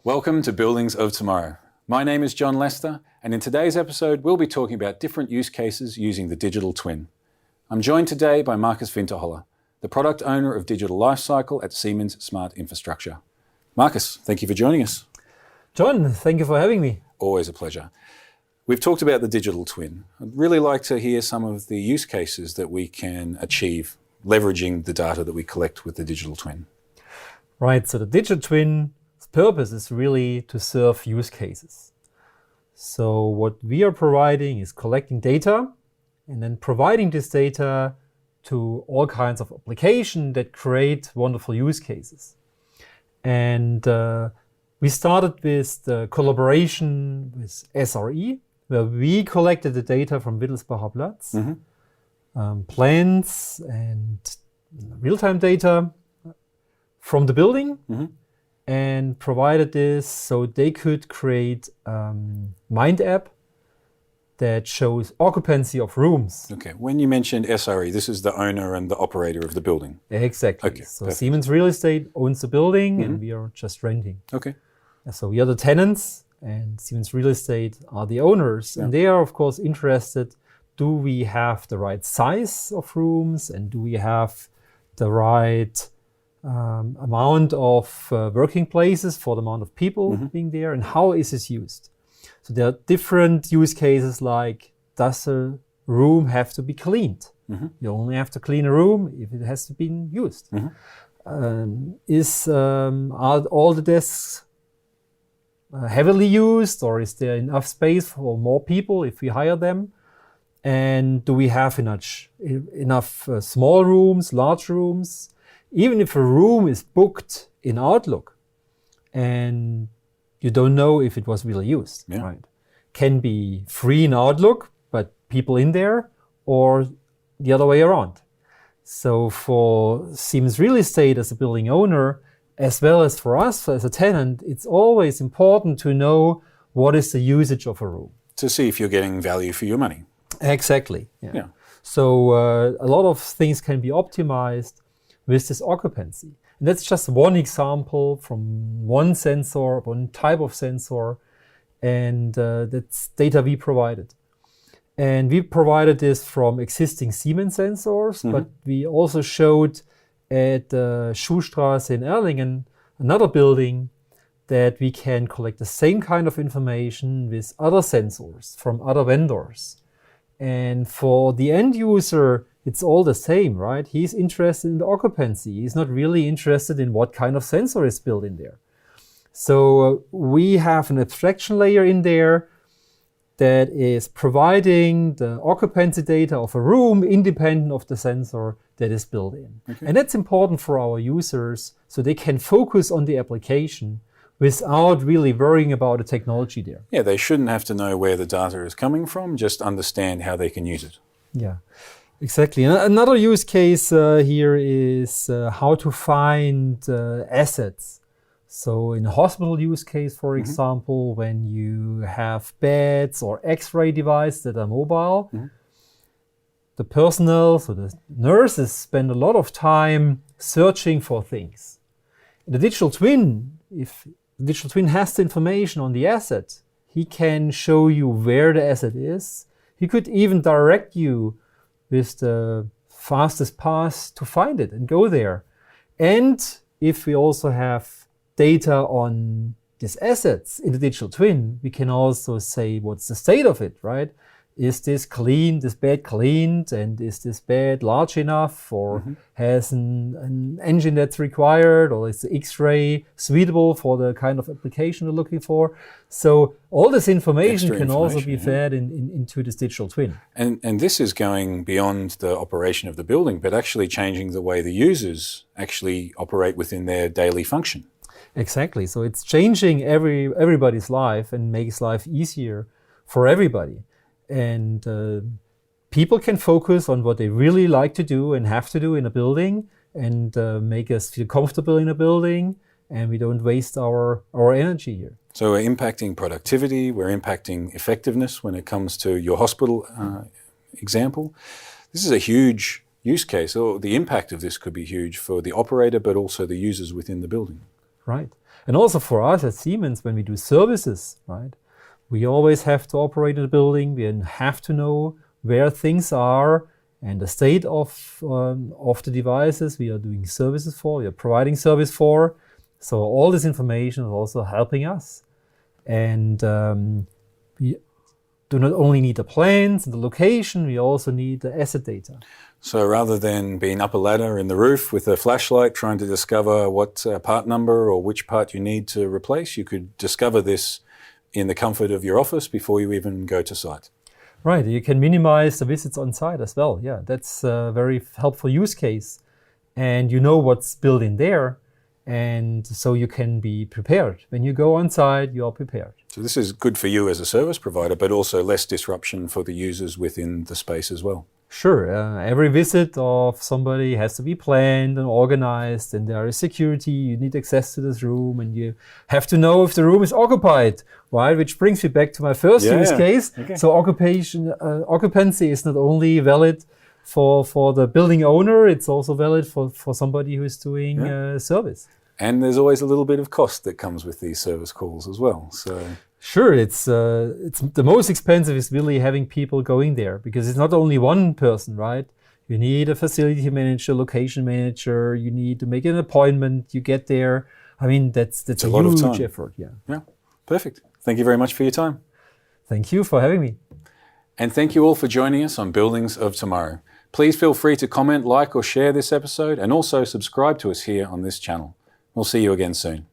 Welcome to Buildings of Tomorrow. My name is John Lester, and in today's episode, we'll be talking about different use cases using the digital twin. I'm joined today by Markus Winterholler, the product owner of Digital Lifecycle at Siemens Smart Infrastructure. Markus, thank you for joining us. John, thank you for having me. Always a pleasure. We've talked about the digital twin. I'd really like to hear some of the use cases that we can achieve leveraging the data that we collect with the digital twin. Right, so the digital twin's purpose is really to serve use cases. So what we are providing is collecting data and then providing this data to all kinds of applications that create wonderful use cases. And we started with the collaboration with SRE, where we collected the data from Wittelsbacher Platz, plans and real-time data from the building, and provided this so they could create a Mind app that shows occupancy of rooms. Okay, when you mentioned SRE, this is the owner and the operator of the building. Exactly. Okay, so perfect. Siemens Real Estate owns the building and we are just renting. Okay. So we are the tenants and Siemens Real Estate are the owners. Yeah. And they are, of course, interested, do we have the right size of rooms and do we have the right amount of working places for the amount of people being there, and how is this used? So there are different use cases like, does a room have to be cleaned? You only have to clean a room if it has to be used. Are all the desks heavily used, or is there enough space for more people if we hire them? And do we have enough small rooms, large rooms? Even if a room is booked in Outlook and you don't know if it was really used, right? Can be free in Outlook, but people in there, or the other way around. So for Siemens Real Estate as a building owner, as well as for us as a tenant, it's always important to know what is the usage of a room. To see if you're getting value for your money. Exactly. Yeah. So a lot of things can be optimized with this occupancy. And that's just one example from one sensor, one type of sensor, and that's data we provided. And we provided this from existing Siemens sensors, but we also showed at Schuhstraße in Erlangen, another building, that we can collect the same kind of information with other sensors from other vendors. And for the end user, it's all the same, right? He's interested in the occupancy. He's not really interested in what kind of sensor is built in there. So we have an abstraction layer in there that is providing the occupancy data of a room independent of the sensor that is built in. Okay. And that's important for our users so they can focus on the application without really worrying about the technology there. Yeah, they shouldn't have to know where the data is coming from, just understand how they can use it. Yeah. Exactly. Another use case here is how to find assets. So in a hospital use case, for example, when you have beds or X-ray devices that are mobile, the personnel, so the nurses, spend a lot of time searching for things. In the digital twin, if the digital twin has the information on the asset, he can show you where the asset is. He could even direct you with the fastest path to find it and go there. And if we also have data on these assets in the digital twin, we can also say what's the state of it, right? Is this clean, this bed cleaned, and is this bed large enough, or has an engine that's required, or is the X-ray suitable for the kind of application we're looking for? So all this information can also be fed into this digital twin. And this is going beyond the operation of the building, but actually changing the way the users actually operate within their daily function. Exactly. So it's changing everybody's life and makes life easier for everybody. And people can focus on what they really like to do and have to do in a building and make us feel comfortable in a building, and we don't waste our energy here. So we're impacting productivity, we're impacting effectiveness when it comes to your hospital example. This is a huge use case, or the impact of this could be huge for the operator, but also the users within the building. Right. And also for us at Siemens, when we do services, right, we always have to operate in a building. We have to know where things are and the state of the devices we are doing services for, we are providing service for. So all this information is also helping us. And we do not only need the plans and the location, we also need the asset data. So rather than being up a ladder in the roof with a flashlight trying to discover what part number or which part you need to replace, you could discover this in the comfort of your office before you even go to site. Right, you can minimize the visits on site as well. Yeah, that's a very helpful use case. And you know what's built in there. And so you can be prepared. When you go on site, you are prepared. So this is good for you as a service provider, but also less disruption for the users within the space as well. Sure, every visit of somebody has to be planned and organized, and there is security. You need access to this room, and you have to know if the room is occupied, right? Which brings me back to my first use case. Okay. So occupancy is not only valid for the building owner, it's also valid for somebody who is doing service. And there's always a little bit of cost that comes with these service calls as well. So sure, it's the most expensive is really having people going there, because it's not only one person, right? You need a facility manager, location manager. You need to make an appointment. You get there. I mean, that's a huge effort. Yeah, perfect. Thank you very much for your time. Thank you for having me. And thank you all for joining us on Buildings of Tomorrow. Please feel free to comment, like, or share this episode, and also subscribe to us here on this channel. We'll see you again soon.